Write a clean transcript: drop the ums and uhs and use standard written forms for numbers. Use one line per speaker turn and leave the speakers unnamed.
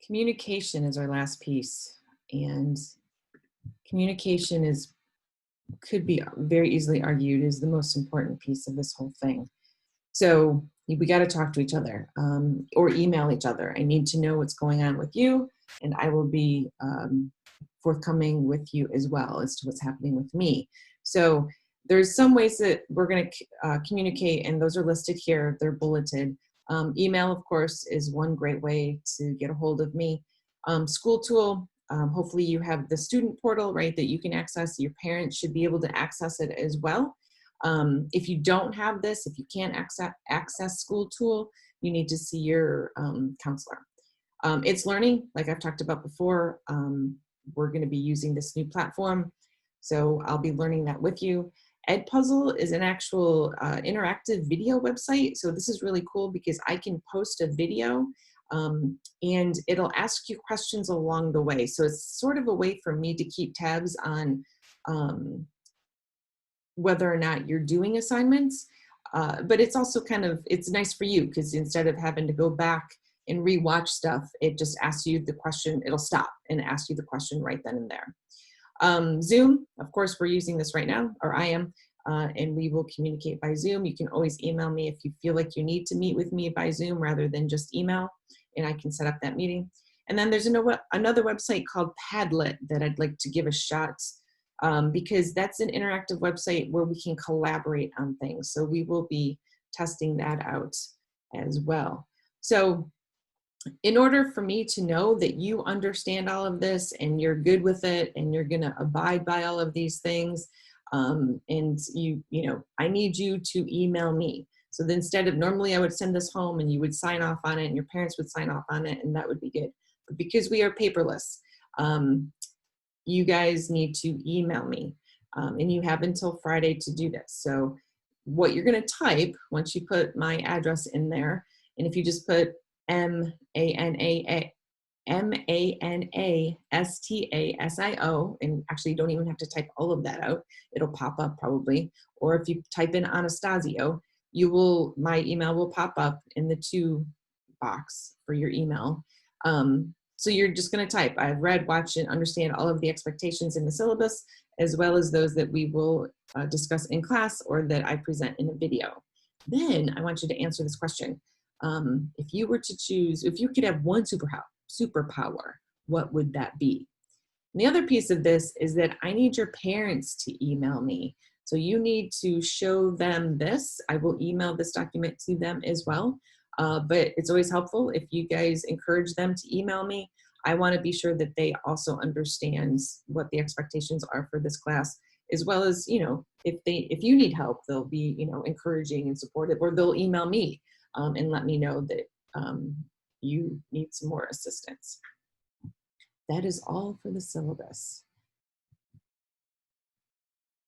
Communication is our last piece, and communication could be very easily argued is the most important piece of this whole thing. So we got to talk to each other or email each other. I need to know what's going on with you, and I will be forthcoming with you as well as to what's happening with me. So there's some ways that we're going to communicate, and those are listed here. They're bulleted. Email, of course, is one great way to get a hold of me. School tool, hopefully you have the student portal, right, that you can access. Your parents should be able to access it as well. If you don't have this, if you can't access school tool, you need to see your counselor. It's learning, like I've talked about before. We're going to be using this new platform, so I'll be learning that with you. Edpuzzle is an actual interactive video website, so this is really cool because I can post a video and it'll ask you questions along the way. So it's sort of a way for me to keep tabs on whether or not you're doing assignments, but it's also it's nice for you because instead of having to go back and rewatch stuff, it just asks you the question. It'll stop and ask you the question right then and there. Zoom, of course, we're using this right now, or I am, and we will communicate by Zoom. You can always email me if you feel like you need to meet with me by Zoom rather than just email, and I can set up that meeting. And then there's another website called Padlet that I'd like to give a shot because that's an interactive website where we can collaborate on things. So we will be testing that out as well. So in order for me to know that you understand all of this and you're good with it and you're going to abide by all of these things, and I need you to email me. So then instead of normally I would send this home and you would sign off on it and your parents would sign off on it and that would be good. But because we are paperless, you guys need to email me and you have until Friday to do this. So what you're going to type once you put my address in there, and if you just put MANASTASIO, and actually you don't even have to type all of that out, it'll pop up probably. Or if you type in Anastasio, my email will pop up in the to box for your email. So you're just going to type, I've read, watched, and understand all of the expectations in the syllabus, as well as those that we will discuss in class or that I present in a video. Then I want you to answer this question. If you were to choose, if you could have one superpower, what would that be? And the other piece of this is that I need your parents to email me. So you need to show them this. I will email this document to them as well. But it's always helpful if you guys encourage them to email me. I want to be sure that they also understand what the expectations are for this class, as well as, if you need help, they'll be, encouraging and supportive, or they'll email me and let me know that you need some more assistance. That is all for the syllabus.